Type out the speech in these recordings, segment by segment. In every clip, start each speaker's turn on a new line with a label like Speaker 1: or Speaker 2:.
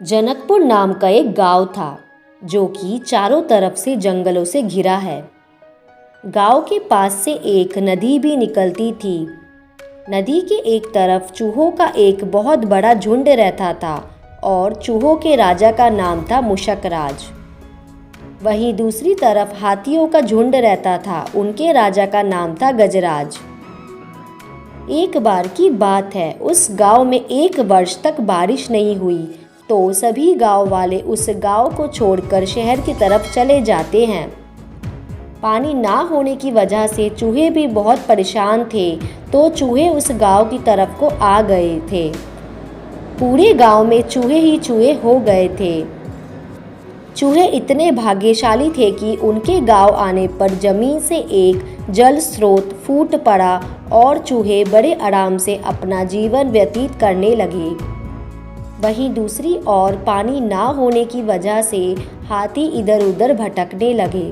Speaker 1: जनकपुर नाम का एक गांव था जो कि चारों तरफ से जंगलों से घिरा है। गांव के पास से एक नदी भी निकलती थी। नदी के एक तरफ चूहों का एक बहुत बड़ा झुंड रहता था और चूहों के राजा का नाम था मुशकराज। वहीं दूसरी तरफ हाथियों का झुंड रहता था, उनके राजा का नाम था गजराज। एक बार की बात है, उस गांव में एक वर्ष तक बारिश नहीं हुई तो सभी गांव वाले उस गांव को छोड़कर शहर की तरफ चले जाते हैं। पानी ना होने की वजह से चूहे भी बहुत परेशान थे, तो चूहे उस गांव की तरफ को आ गए थे। पूरे गांव में चूहे ही चूहे हो गए थे। चूहे इतने भाग्यशाली थे कि उनके गांव आने पर जमीन से एक जल स्रोत फूट पड़ा और चूहे बड़े आराम से अपना जीवन व्यतीत करने लगे। वहीं दूसरी ओर पानी ना होने की वजह से हाथी इधर उधर भटकने लगे।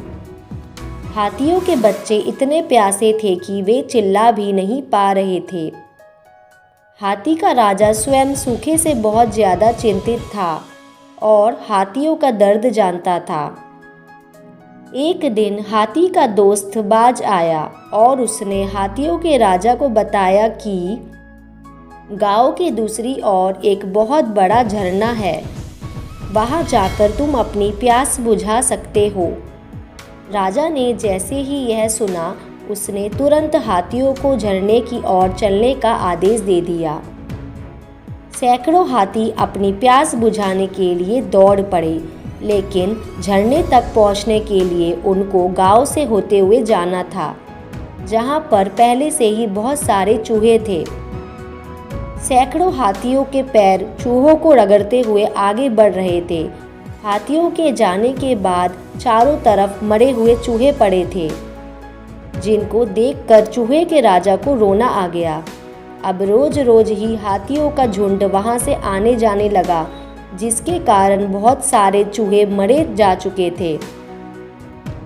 Speaker 1: हाथियों के बच्चे इतने प्यासे थे कि वे चिल्ला भी नहीं पा रहे थे। हाथी का राजा स्वयं सूखे से बहुत ज़्यादा चिंतित था और हाथियों का दर्द जानता था। एक दिन हाथी का दोस्त बाज आया और उसने हाथियों के राजा को बताया कि गांव के दूसरी ओर एक बहुत बड़ा झरना है, वहां जाकर तुम अपनी प्यास बुझा सकते हो। राजा ने जैसे ही यह सुना, उसने तुरंत हाथियों को झरने की ओर चलने का आदेश दे दिया। सैकड़ों हाथी अपनी प्यास बुझाने के लिए दौड़ पड़े, लेकिन झरने तक पहुंचने के लिए उनको गांव से होते हुए जाना था, जहां पर पहले से ही बहुत सारे चूहे थे। सैकड़ों हाथियों के पैर चूहों को रगड़ते हुए आगे बढ़ रहे थे। हाथियों के जाने के बाद चारों तरफ मरे हुए चूहे पड़े थे, जिनको देखकर चूहे के राजा को रोना आ गया। अब रोज रोज ही हाथियों का झुंड वहां से आने जाने लगा, जिसके कारण बहुत सारे चूहे मरे जा चुके थे।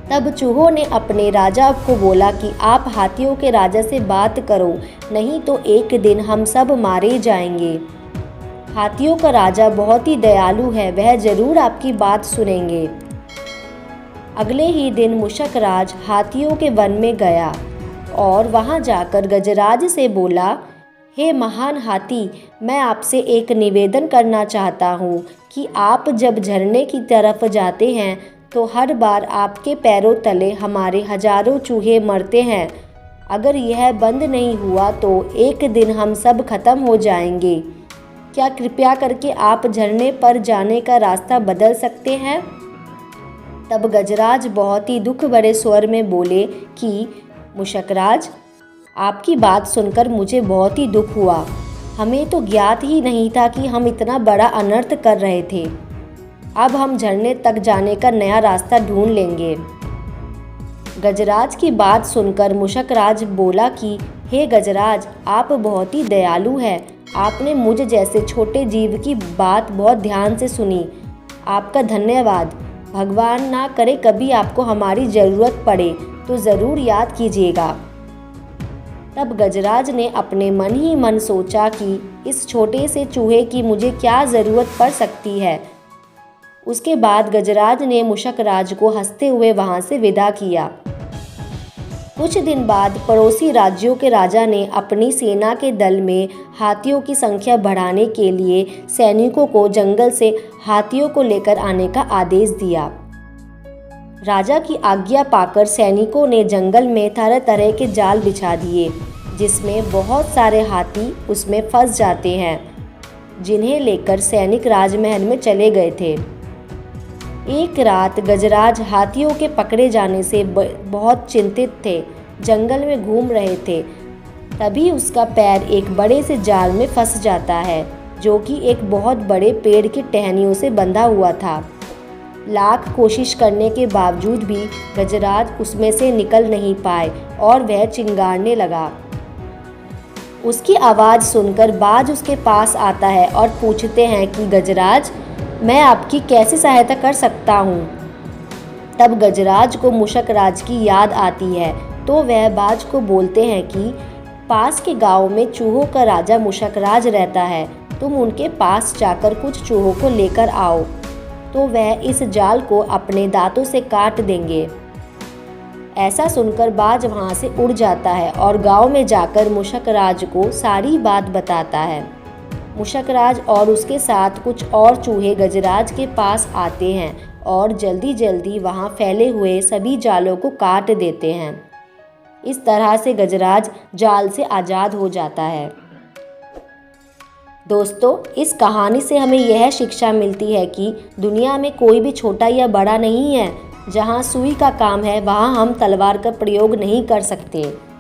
Speaker 1: तब चूहों ने अपने राजा को बोला कि आप हाथियों के राजा से बात करो, नहीं तो एक दिन हम सब मारे जाएंगे। हाथियों का राजा बहुत ही दयालु है, वह जरूर आपकी बात सुनेंगे। अगले ही दिन मुशकराज हाथियों के वन में गया और वहां जाकर गजराज से बोला, हे महान हाथी, मैं आपसे एक निवेदन करना चाहता हूँ कि आप जब झरने की तरफ जाते हैं तो हर बार आपके पैरों तले हमारे हजारों चूहे मरते हैं। अगर यह बंद नहीं हुआ तो एक दिन हम सब खत्म हो जाएंगे। क्या कृपया करके आप झरने पर जाने का रास्ता बदल सकते हैं? तब गजराज बहुत ही दुख भरे स्वर में बोले कि मुशकराज, आपकी बात सुनकर मुझे बहुत ही दुख हुआ। हमें तो ज्ञात ही नहीं था कि हम इतना बड़ा अनर्थ कर रहे थे। अब हम झरने तक जाने का नया रास्ता ढूंढ लेंगे। गजराज की बात सुनकर मुशकराज बोला कि हे गजराज, आप बहुत ही दयालु हैं। आपने मुझ जैसे छोटे जीव की बात बहुत ध्यान से सुनी। आपका धन्यवाद। भगवान ना करे कभी आपको हमारी ज़रूरत पड़े तो ज़रूर याद कीजिएगा। तब गजराज ने अपने मन ही मन सोचा कि इस छोटे से चूहे की मुझे क्या ज़रूरत पड़ सकती है। उसके बाद गजराज ने मुशकराज को हंसते हुए वहां से विदा किया। कुछ दिन बाद पड़ोसी राज्यों के राजा ने अपनी सेना के दल में हाथियों की संख्या बढ़ाने के लिए सैनिकों को जंगल से हाथियों को लेकर आने का आदेश दिया। राजा की आज्ञा पाकर सैनिकों ने जंगल में तरह तरह के जाल बिछा दिए, जिसमें बहुत सारे हाथी उसमें फंस जाते हैं, जिन्हें लेकर सैनिक राजमहल में चले गए थे। एक रात गजराज हाथियों के पकड़े जाने से बहुत चिंतित थे, जंगल में घूम रहे थे। तभी उसका पैर एक बड़े से जाल में फंस जाता है, जो कि एक बहुत बड़े पेड़ की टहनियों से बंधा हुआ था। लाख कोशिश करने के बावजूद भी गजराज उसमें से निकल नहीं पाए और वह चिंगारने लगा। उसकी आवाज़ सुनकर बाज उसके पास आता है और पूछते हैं कि गजराज, मैं आपकी कैसे सहायता कर सकता हूँ? तब गजराज को मुशकराज की याद आती है, तो वह बाज को बोलते हैं कि पास के गांव में चूहों का राजा मुशकराज रहता है, तुम उनके पास जाकर कुछ चूहों को लेकर आओ, तो वह इस जाल को अपने दांतों से काट देंगे। ऐसा सुनकर बाज वहाँ से उड़ जाता है और गांव में जाकर मुशकराज को सारी बात बताता है। मुशकराज और उसके साथ कुछ और चूहे गजराज के पास आते हैं और जल्दी जल्दी वहाँ फैले हुए सभी जालों को काट देते हैं। इस तरह से गजराज जाल से आज़ाद हो जाता है। दोस्तों, इस कहानी से हमें यह शिक्षा मिलती है कि दुनिया में कोई भी छोटा या बड़ा नहीं है। जहाँ सुई का काम है वहाँ हम तलवार का प्रयोग नहीं कर सकते।